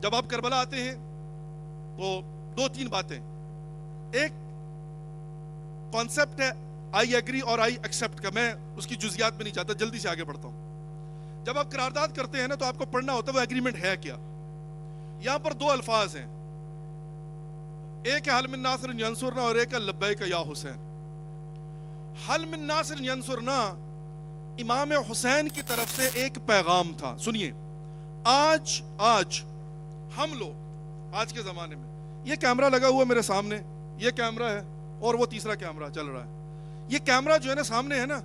جب آپ کربلا آتے ہیں تو دو تین باتیں. ایک کانسیپٹ ہے آئی ایگری اور آئی ایکسیپٹ کا. میں اس کی جزیات میں نہیں جاتا, جلدی سے آگے بڑھتا ہوں. جب آپ قرارداد کرتے ہیں نا تو آپ کو پڑھنا ہوتا ہے وہ ایگریمنٹ ہے کیا. یہاں پر دو الفاظ ہیں, ایک ہے حل من ناصر ینصرنا اور ایک ہے لبیک یا حسین. حل من ناصر ینصرنا امام حسین کی طرف سے ایک پیغام تھا. سنیے, آج ہم لوگ آج کے زمانے میں, یہ کیمرہ لگا ہوا میرے سامنے, یہ کیمرہ ہے اور وہ تیسرا کیمرہ چل رہا ہے. یہ کیمرہ جو ہے نا سامنے ہے نا,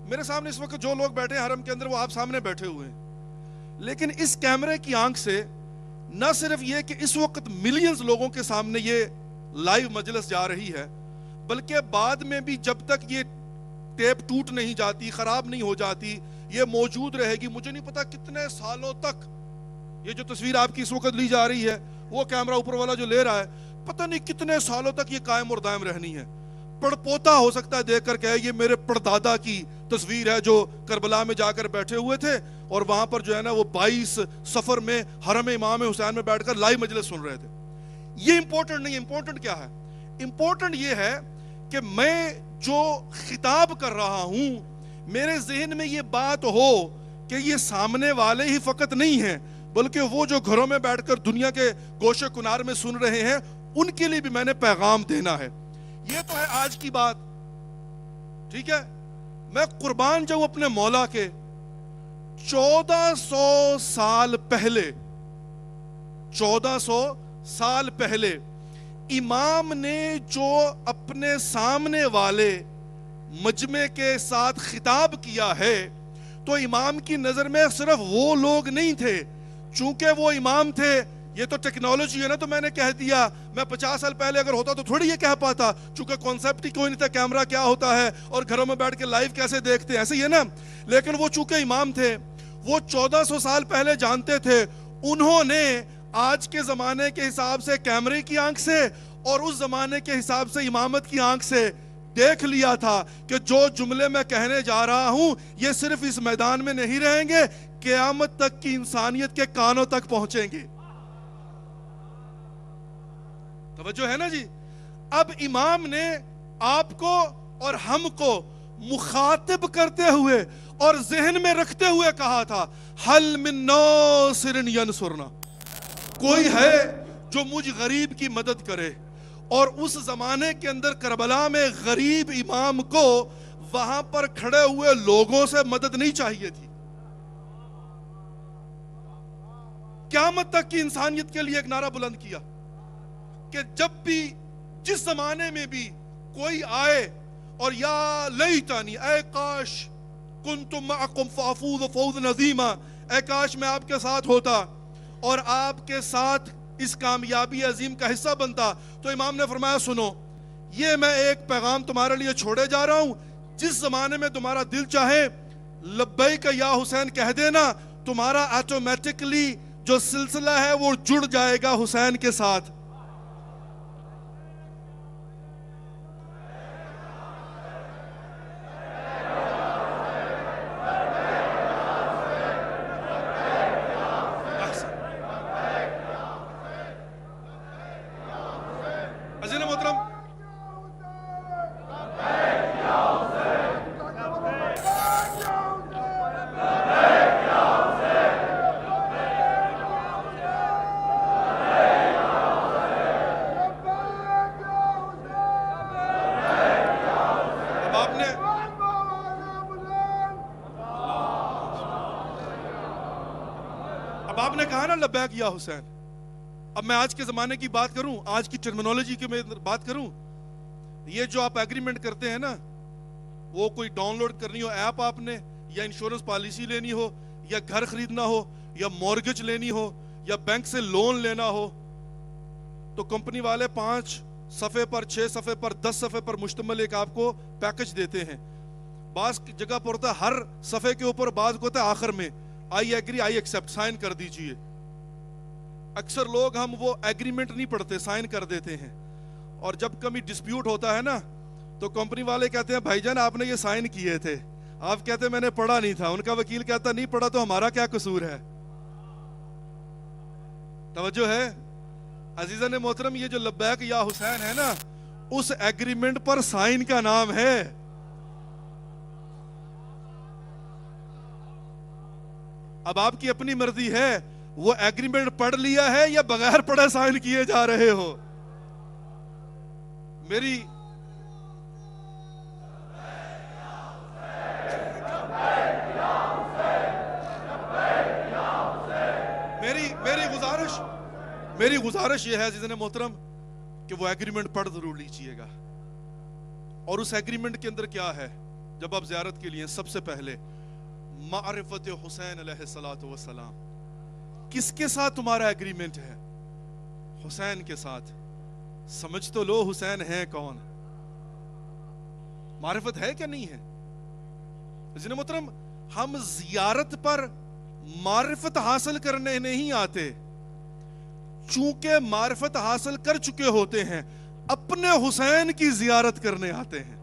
میرے سامنے اس وقت جو لوگ بیٹھے ہیں حرم کے اندر وہ آپ سامنے بیٹھے ہوئے ہیں. لیکن اس کیمرے کی آنکھ سے نہ صرف یہ کہ اس وقت ملینز لوگوں کے سامنے یہ لائیو مجلس جا رہی ہے, بلکہ بعد میں بھی جب تک یہ ٹیپ ٹوٹ نہیں جاتی, خراب نہیں ہو جاتی, یہ موجود رہے گی. مجھے نہیں پتا کتنے سالوں تک یہ جو تصویر آپ کی اس وقت لی جا رہی ہے, وہ کیمرہ اوپر والا جو لے رہا ہے, پتہ نہیں کتنے سالوں تک یہ قائم اور دائم رہنی ہے. پڑپوتا ہو سکتا ہے دیکھ کر کہ یہ میرے پردادا کی تصویر ہے جو کربلا میں جا کر بیٹھے ہوئے تھے اور وہاں پر جو ہے نا وہ 22 سفر میں حرم امام حسین میں بیٹھ کر لائیو مجلس سن رہے تھے. یہ امپورٹنٹ نہیں. امپورٹنٹ کیا ہے؟ امپورٹنٹ یہ ہے کہ میں جو خطاب کر رہا ہوں میرے ذہن میں یہ بات ہو کہ یہ سامنے والے ہی فقط نہیں ہیں, بلکہ وہ جو گھروں میں بیٹھ کر دنیا کے گوشے کنار میں سن رہے ہیں ان کے لیے بھی میں نے پیغام دینا ہے. یہ تو ہے آج کی بات, ٹھیک ہے. میں قربان جاؤں اپنے مولا کے, 1400 سال پہلے امام نے جو اپنے سامنے والے مجمع کے ساتھ خطاب کیا ہے, تو امام کی نظر میں صرف وہ لوگ نہیں تھے. چونکہ وہ امام تھے, یہ تو ٹیکنالوجی ہے نا, تو میں نے کہہ دیا. میں 50 سال پہلے اگر ہوتا تو تھوڑی یہ کہہ پاتا, چونکہ کانسیپٹ ہی کوئی نہیں تھا کیمرہ کیا ہوتا ہے اور گھروں میں بیٹھ کے لائیو کیسے دیکھتے ہیں, ایسے ہی ہے نا. لیکن وہ چونکہ امام تھے, وہ 1400 سال پہلے جانتے تھے. انہوں نے آج کے زمانے کے حساب سے کیمرے کی آنکھ سے اور اس زمانے کے حساب سے امامت کی آنکھ سے دیکھ لیا تھا کہ جو جملے میں کہنے جا رہا ہوں یہ صرف اس میدان میں نہیں رہیں گے, قیامت تک کی انسانیت کے کانوں تک پہنچیں گے. توجہ ہے نا جی. اب امام نے آپ کو اور ہم کو مخاطب کرتے ہوئے اور ذہن میں رکھتے ہوئے کہا تھا, حل من ناصر ینصرنا, کوئی ہے جو مجھ غریب کی مدد کرے. اور اس زمانے کے اندر کربلا میں غریب امام کو وہاں پر کھڑے ہوئے لوگوں سے مدد نہیں چاہیے تھی. قیامت تک کی انسانیت کے لیے ایک نعرہ بلند کیا کہ جب بھی جس زمانے میں بھی کوئی آئے اور یا لیتانی, اے کاش کنتم معکم فافوز فوزا عظیما, اے کاش میں آپ کے ساتھ ہوتا اور آپ کے ساتھ اس کامیابی عظیم کا حصہ بنتا. تو امام نے فرمایا, سنو, یہ میں ایک پیغام تمہارے لیے چھوڑے جا رہا ہوں, جس زمانے میں تمہارا دل چاہے لبیک یا حسین کہہ دینا, تمہارا آٹومیٹکلی جو سلسلہ ہے وہ جڑ جائے گا حسین کے ساتھ. لبیک یا حسین. اب میں آج کے زمانے کی بات کروں, آج کی ٹرمینالوجی کی میں بات کروں, یہ جو آپ ایگریمنٹ کرتے ہیں نا, وہ کوئی ڈاؤن لوڈ کرنی ہو ایپ آپ نے, یا انشورنس پالیسی لینی ہو, یا گھر خریدنا ہو, یا مورگیج لینی ہو, یا بینک سے لون لینا ہو, تو کمپنی والے 5 صفحے پر 6 صفحے پر 10 صفحے پر مشتمل ایک آپ کو پیکج دیتے ہیں. بعض جگہ پر ہوتا ہے ہر صفحے کے اوپر, بعض کو ہوتا ہے آخر میں I agree I accept, sign کر دیجئے. اکثر لوگ ہم وہ ایگریمنٹ نہیں پڑھتے, سائن کر دیتے ہیں, اور جب کبھی ڈسپیوٹ ہوتا ہے نا تو کمپنی والے کہتے ہیں بھائی جان آپ نے یہ سائن کیے تھے, آپ کہتے ہیں میں نے پڑھا نہیں تھا, ان کا وکیل کہتا نہیں پڑھا تو ہمارا کیا قصور ہے. توجہ ہے عزیزان محترم، یہ جو لبیک یا حسین ہے نا، اس ایگریمنٹ پر سائن کا نام ہے. اب آپ کی اپنی مرضی ہے، وہ ایگریمنٹ پڑھ لیا ہے یا بغیر پڑھے سائن کیے جا رہے ہو. میری گزارش یہ ہے عزیزان محترم کہ وہ ایگریمنٹ پڑھ ضرور لیجئے گا. اور اس ایگریمنٹ کے اندر کیا ہے؟ جب آپ زیارت کے لیے سب سے پہلے معرفت حسین علیہ السلام. کس کے ساتھ تمہارا ایگریمنٹ ہے؟ حسین کے ساتھ. سمجھ تو لو حسین ہے کون. معرفت ہے کیا نہیں ہے؟ عزیزان محترم، ہم زیارت پر معرفت حاصل کرنے نہیں آتے، چونکہ معرفت حاصل کر چکے ہوتے ہیں، اپنے حسین کی زیارت کرنے آتے ہیں.